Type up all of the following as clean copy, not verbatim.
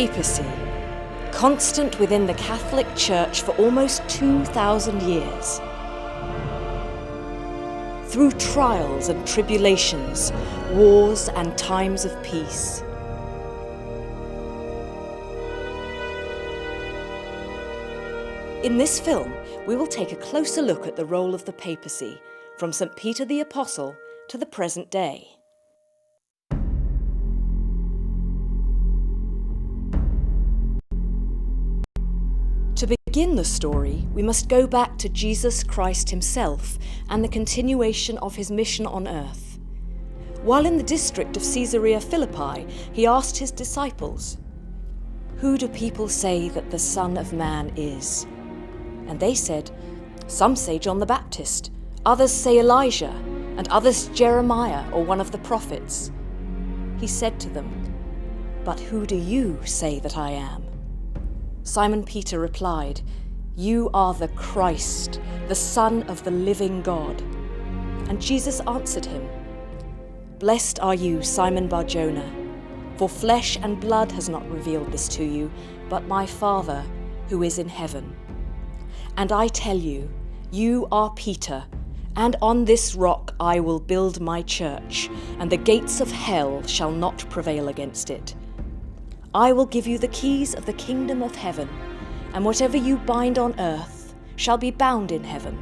Papacy, constant within the Catholic Church for almost 2,000 years. Through trials and tribulations, wars and times of peace. In this film, we will take a closer look at the role of the papacy, from St. Peter the Apostle to the present day. To begin the story, we must go back to Jesus Christ himself and the continuation of his mission on earth. While in the district of Caesarea Philippi, he asked his disciples, "Who do people say that the Son of Man is?" And they said, "Some say John the Baptist, others say Elijah, and others Jeremiah or one of the prophets." He said to them, "But who do you say that I am?" Simon Peter replied, "You are the Christ, the Son of the living God." And Jesus answered him, "Blessed are you, Simon Bar-Jonah, for flesh and blood has not revealed this to you, but my Father who is in heaven. And I tell you, you are Peter, and on this rock I will build my church, and the gates of hell shall not prevail against it. I will give you the keys of the kingdom of heaven, and whatever you bind on earth shall be bound in heaven,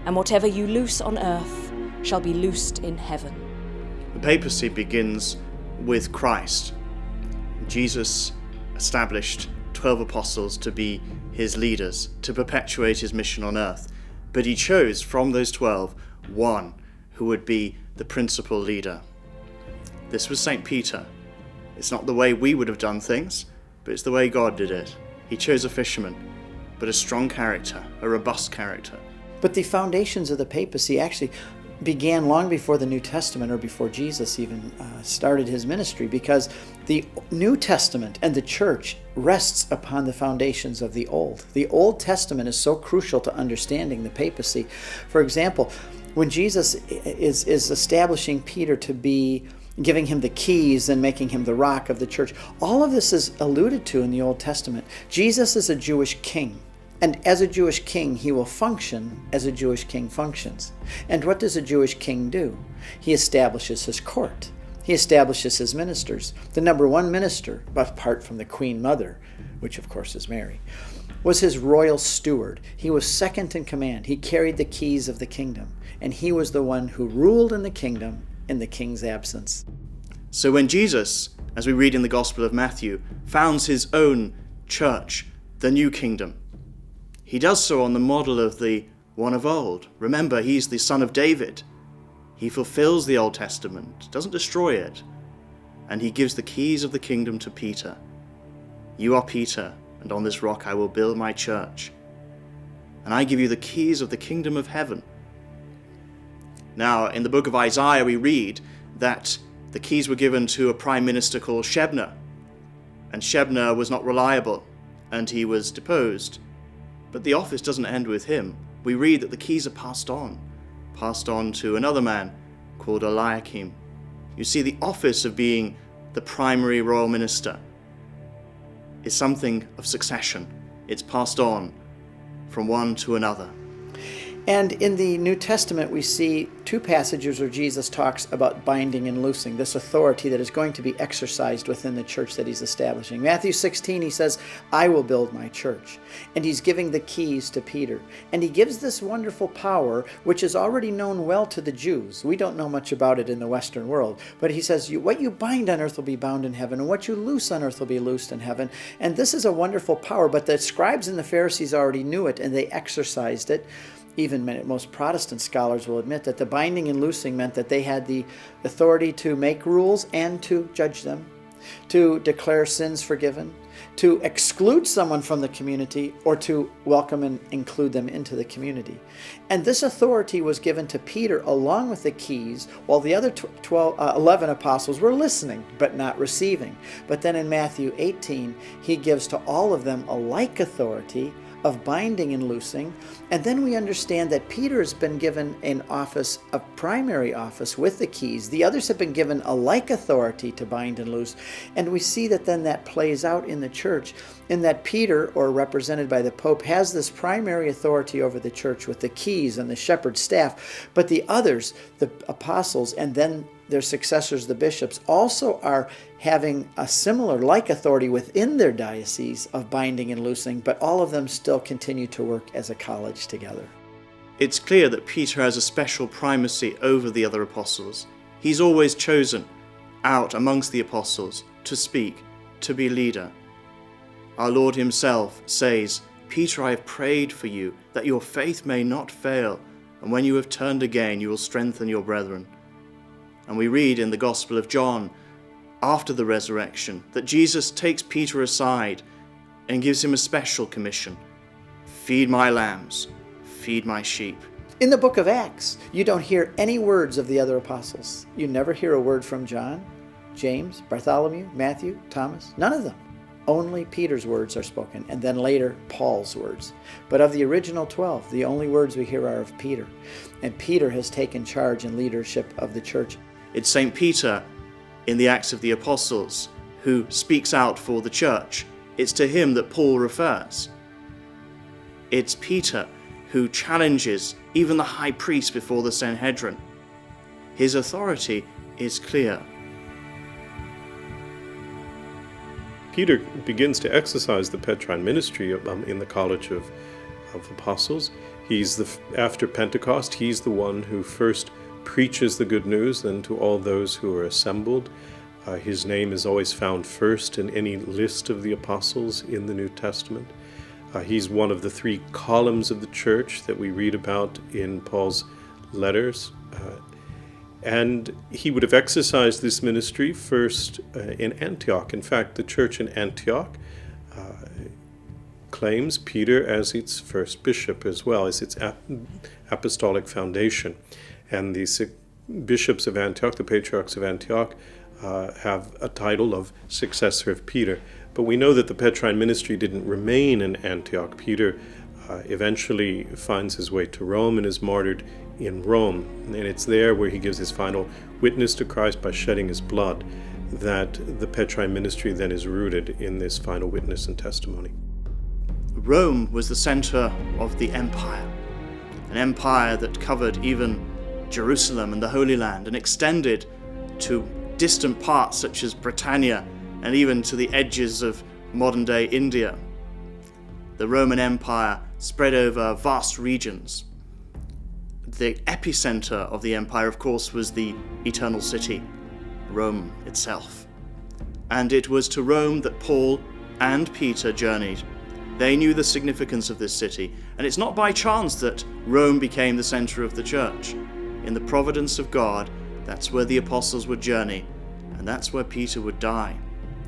and whatever you loose on earth shall be loosed in heaven." The papacy begins with Christ. Jesus established 12 apostles to be his leaders, to perpetuate his mission on earth. But he chose from those 12 one who would be the principal leader. This was St. Peter. It's not the way we would have done things, but it's the way God did it. He chose a fisherman, but a strong character, a robust character. But the foundations of the papacy actually began long before the New Testament, or before Jesus even started his ministry, because the New Testament and the church rests upon the foundations of the Old. The Old Testament is so crucial to understanding the papacy. For example, when Jesus is establishing Peter to be, giving him the keys and making him the rock of the church, all of this is alluded to in the Old Testament. Jesus is a Jewish king. And as a Jewish king, he will function as a Jewish king functions. And what does a Jewish king do? He establishes his court. He establishes his ministers. The number one minister, apart from the Queen Mother, which of course is Mary, was his royal steward. He was second in command. He carried the keys of the kingdom. And he was the one who ruled in the kingdom in the king's absence. So when Jesus, as we read in the Gospel of Matthew, founds his own church, the new kingdom, he does so on the model of the one of old. Remember, he's the son of David. He fulfills the Old Testament, doesn't destroy it, and he gives the keys of the kingdom to Peter. "You are Peter, and on this rock I will build my church, and I give you the keys of the kingdom of heaven." Now, in the book of Isaiah, we read that the keys were given to a prime minister called Shebna, and Shebna was not reliable, and he was deposed. But the office doesn't end with him. We read that the keys are passed on to another man called Eliakim. You see, the office of being the primary royal minister is something of succession. It's passed on from one to another. And in the New Testament, we see two passages where Jesus talks about binding and loosing, this authority that is going to be exercised within the church that he's establishing. Matthew 16, he says, "I will build my church." And he's giving the keys to Peter. And he gives this wonderful power, which is already known well to the Jews. We don't know much about it in the Western world. But he says, what you bind on earth will be bound in heaven, and what you loose on earth will be loosed in heaven. And this is a wonderful power, but the scribes and the Pharisees already knew it, and they exercised it. Even most Protestant scholars will admit that the binding and loosing meant that they had the authority to make rules and to judge them, to declare sins forgiven, to exclude someone from the community, or to welcome and include them into the community. And this authority was given to Peter along with the keys, while the other 11 apostles were listening but not receiving. But then in Matthew 18, he gives to all of them a like authority, of binding and loosing. And then we understand that Peter has been given an office, a primary office with the keys. The others have been given a like authority to bind and loose. And we see that then that plays out in the church, in that Peter, or represented by the Pope, has this primary authority over the church with the keys and the shepherd's staff. But the others, the apostles, and then their successors, the bishops, also are having a similar like authority within their diocese of binding and loosing, but all of them still continue to work as a college together. It's clear that Peter has a special primacy over the other apostles. He's always chosen out amongst the apostles to speak, to be leader. Our Lord himself says, "Peter, I have prayed for you, that your faith may not fail, and when you have turned again, you will strengthen your brethren." And we read in the Gospel of John, after the resurrection, that Jesus takes Peter aside and gives him a special commission. "Feed my lambs, feed my sheep." In the book of Acts, you don't hear any words of the other apostles. You never hear a word from John, James, Bartholomew, Matthew, Thomas, none of them. Only Peter's words are spoken, and then later Paul's words. But of the original 12, the only words we hear are of Peter. And Peter has taken charge and leadership of the church. It's St. Peter in the Acts of the Apostles who speaks out for the church. It's to him that Paul refers. It's Peter who challenges even the high priest before the Sanhedrin. His authority is clear. Peter begins to exercise the Petrine ministry in the College of Apostles. After Pentecost, he's the one who first preaches the good news then to all those who are assembled. His name is always found first in any list of the apostles in the New Testament. He's one of the three columns of the church that we read about in Paul's letters. And he would have exercised this ministry first in Antioch. In fact, the church in Antioch claims Peter as its first bishop as well, as its apostolic foundation. And the bishops of Antioch, the patriarchs of Antioch, have a title of successor of Peter. But we know that the Petrine ministry didn't remain in Antioch. Peter eventually finds his way to Rome and is martyred in Rome. And it's there where he gives his final witness to Christ by shedding his blood that the Petrine ministry then is rooted in this final witness and testimony. Rome was the center of the empire, an empire that covered even Jerusalem and the Holy Land and extended to distant parts such as Britannia and even to the edges of modern-day India. The Roman Empire spread over vast regions. The epicenter of the empire, of course, was the eternal city, Rome itself. And it was to Rome that Paul and Peter journeyed. They knew the significance of this city, and it's not by chance that Rome became the center of the church. In the providence of God, that's where the apostles would journey, and that's where Peter would die.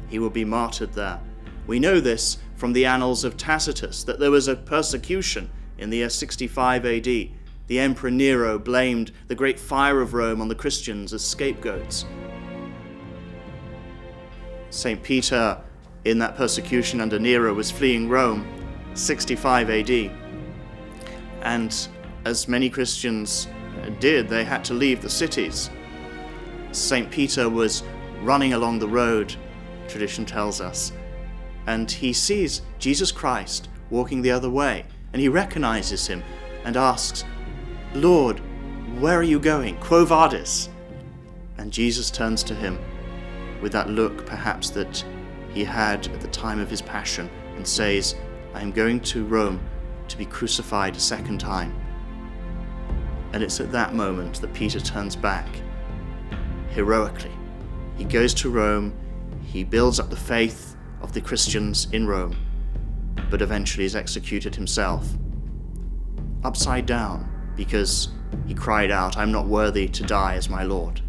He would be martyred there. We know this from the annals of Tacitus, that there was a persecution in the year 65 AD. The Emperor Nero blamed the great fire of Rome on the Christians as scapegoats. St. Peter, in that persecution under Nero, was fleeing Rome, 65 AD. And as many Christians did, they had to leave the cities. St. Peter was running along the road, tradition tells us, and he sees Jesus Christ walking the other way, and he recognizes him and asks, "Lord, where are you going? Quo vadis?" And Jesus turns to him with that look perhaps that he had at the time of his passion and says, "I am going to Rome to be crucified a second time." And it's at that moment that Peter turns back heroically. He goes to Rome, he builds up the faith of the Christians in Rome, but eventually is executed himself, upside down, because he cried out, "I'm not worthy to die as my Lord."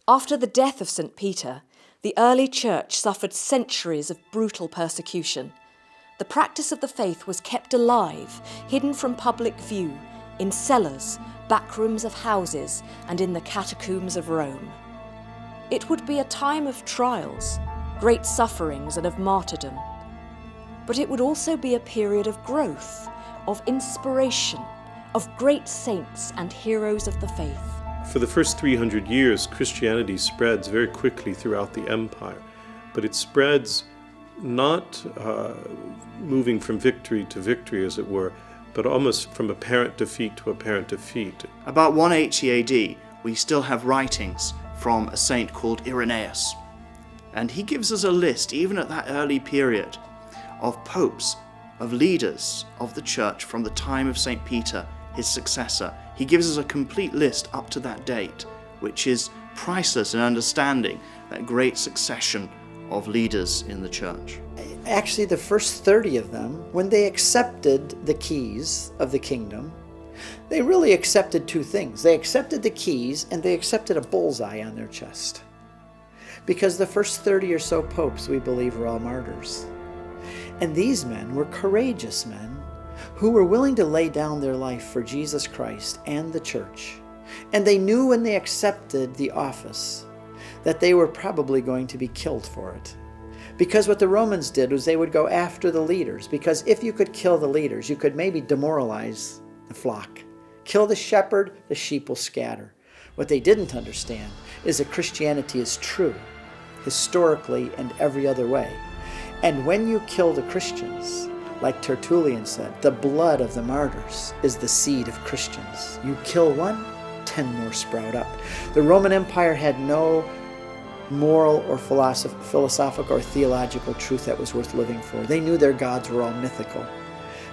After the death of St. Peter, the early church suffered centuries of brutal persecution. The practice of the faith was kept alive, hidden from public view, in cellars, back rooms of houses, and in the catacombs of Rome. It would be a time of trials, great sufferings, and of martyrdom. But it would also be a period of growth, of inspiration, of great saints and heroes of the faith. For the first 300 years, Christianity spreads very quickly throughout the empire, but it spreads not moving from victory to victory, as it were, but almost from apparent defeat to apparent defeat. About 180 AD, we still have writings from a saint called Irenaeus. And he gives us a list, even at that early period, of popes, of leaders of the church from the time of St. Peter, his successor. He gives us a complete list up to that date, which is priceless in understanding that great succession of leaders in the church. Actually, the first 30 of them, when they accepted the keys of the kingdom, they really accepted two things. They accepted the keys and they accepted a bullseye on their chest. Because the first 30 or so popes, we believe, were all martyrs. And these men were courageous men who were willing to lay down their life for Jesus Christ and the church. And they knew when they accepted the office that they were probably going to be killed for it. Because what the Romans did was they would go after the leaders, because if you could kill the leaders, you could maybe demoralize the flock. Kill the shepherd, the sheep will scatter. What they didn't understand is that Christianity is true, historically and every other way. And when you kill the Christians, like Tertullian said, the blood of the martyrs is the seed of Christians. You kill one, 10 more sprout up. The Roman Empire had no moral or philosophical or theological truth that was worth living for. They knew their gods were all mythical.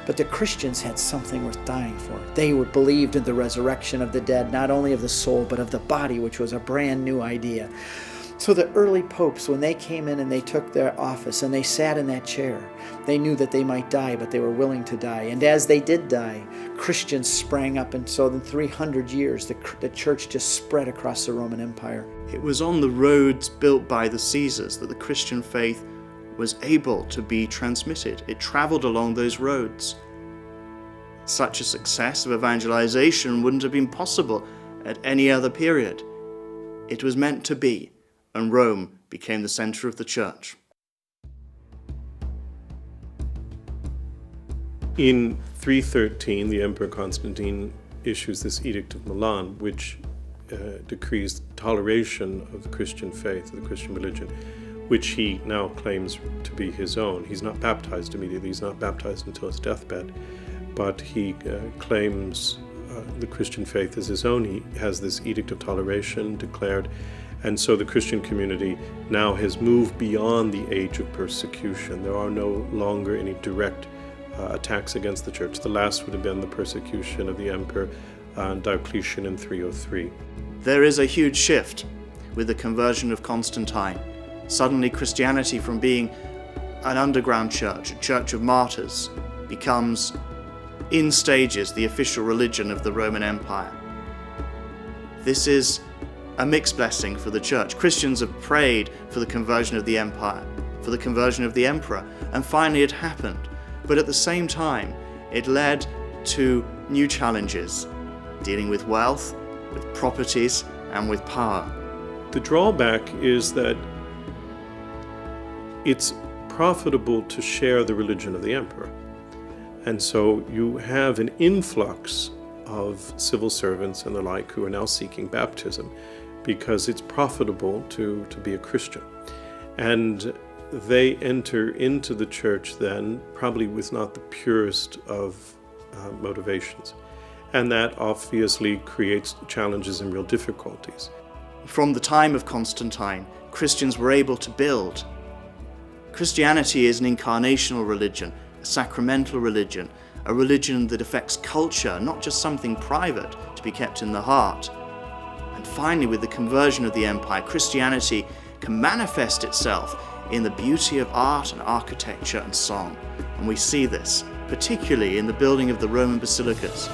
But the Christians had something worth dying for. They believed in the resurrection of the dead, not only of the soul, but of the body, which was a brand new idea. So the early popes, when they came in and they took their office and they sat in that chair, they knew that they might die, but they were willing to die. And as they did die, Christians sprang up, and so in 300 years, the church just spread across the Roman Empire. It was on the roads built by the Caesars that the Christian faith was able to be transmitted. It traveled along those roads. Such a success of evangelization wouldn't have been possible at any other period. It was meant to be, and Rome became the center of the church. In 313, the Emperor Constantine issues this Edict of Milan, which decrees toleration of the Christian faith, of the Christian religion, which he now claims to be his own. He's not baptized immediately, he's not baptized until his deathbed, but he claims the Christian faith as his own. He has this Edict of Toleration declared, and so the Christian community now has moved beyond the age of persecution. There are no longer any direct attacks against the church. The last would have been the persecution of the Emperor Diocletian in 303. There is a huge shift with the conversion of Constantine. Suddenly Christianity, from being an underground church, a church of martyrs, becomes, in stages, the official religion of the Roman Empire. This is a mixed blessing for the church. Christians have prayed for the conversion of the empire, for the conversion of the emperor, and finally it happened. But at the same time, it led to new challenges, dealing with wealth, with properties, and with power. The drawback is that it's profitable to share the religion of the emperor. And so you have an influx of civil servants and the like who are now seeking baptism because it's profitable to be a Christian. And they enter into the church then probably with not the purest of motivations. And that obviously creates challenges and real difficulties. From the time of Constantine, Christians were able to build. Christianity is an incarnational religion, a sacramental religion, a religion that affects culture, not just something private to be kept in the heart. And finally, with the conversion of the empire, Christianity can manifest itself in the beauty of art and architecture and song. And we see this, particularly in the building of the Roman basilicas.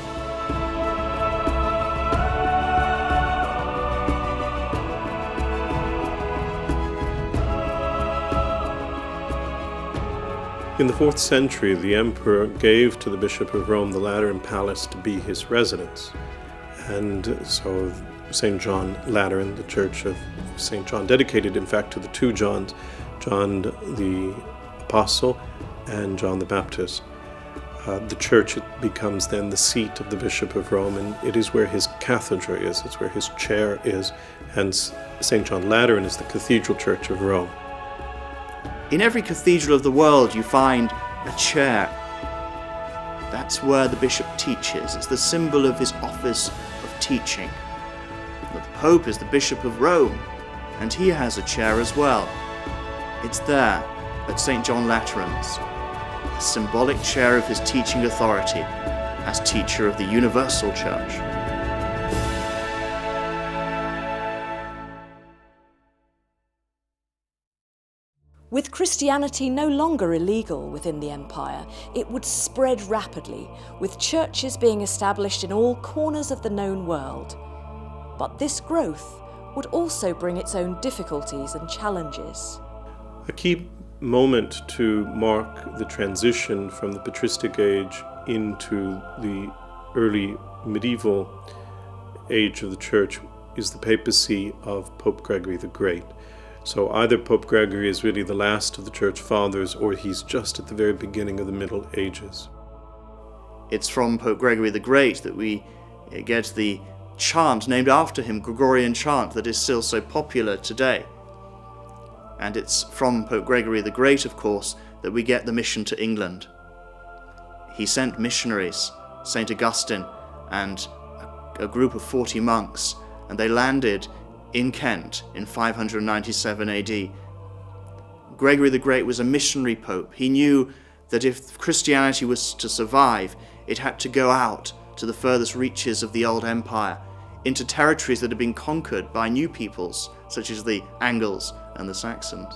In the 4th century, the emperor gave to the Bishop of Rome the Lateran Palace to be his residence. And so St. John Lateran, the Church of St. John, dedicated in fact to the two Johns, John the Apostle and John the Baptist. The church becomes then the seat of the Bishop of Rome, and it is where his cathedra is, it's where his chair is. Hence, St. John Lateran is the Cathedral Church of Rome. In every cathedral of the world you find a chair. That's where the bishop teaches. It's the symbol of his office of teaching. But the Pope is the Bishop of Rome, and he has a chair as well. It's there, at St. John Lateran's, a symbolic chair of his teaching authority as teacher of the universal church. With Christianity no longer illegal within the empire, it would spread rapidly, with churches being established in all corners of the known world. But this growth would also bring its own difficulties and challenges. A key moment to mark the transition from the patristic age into the early medieval age of the Church is the papacy of Pope Gregory the Great. So either Pope Gregory is really the last of the Church Fathers, or he's just at the very beginning of the Middle Ages. It's from Pope Gregory the Great that we get the chant named after him, Gregorian chant, that is still so popular today. And it's from Pope Gregory the Great, of course, that we get the mission to England. He sent missionaries, St. Augustine and a group of 40 monks, and they landed in Kent in 597 AD. Gregory the Great was a missionary pope. He knew that if Christianity was to survive, it had to go out to the furthest reaches of the old empire, into territories that had been conquered by new peoples, such as the Angles and the Saxons.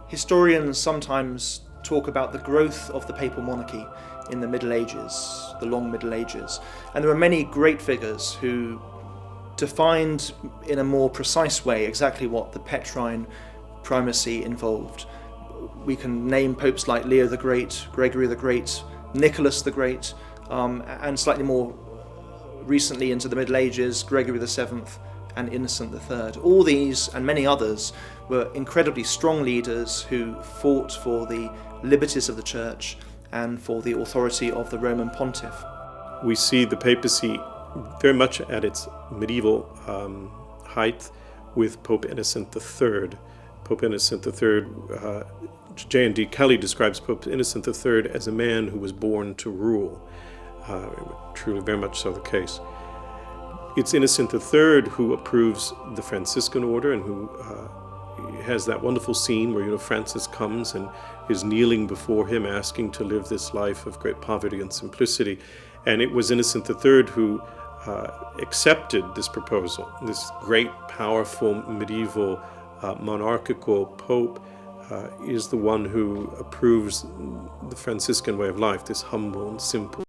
Historians sometimes talk about the growth of the papal monarchy in the Middle Ages, the long Middle Ages, and there are many great figures who defined in a more precise way exactly what the Petrine primacy involved. We can name popes like Leo the Great, Gregory the Great, Nicholas the Great, and slightly more recently into the Middle Ages, Gregory the Seventh and Innocent the Third. All these and many others were incredibly strong leaders who fought for the liberties of the Church and for the authority of the Roman Pontiff. We see the papacy very much at its medieval height with Pope Innocent III. Pope Innocent III, J.N.D. Kelly describes Pope Innocent III as a man who was born to rule. Truly very much so the case. It's Innocent III who approves the Franciscan order and who has that wonderful scene where Francis comes and is kneeling before him asking to live this life of great poverty and simplicity. And it was Innocent III who accepted this proposal. This great, powerful, medieval, monarchical pope is the one who approves the Franciscan way of life, this humble and simple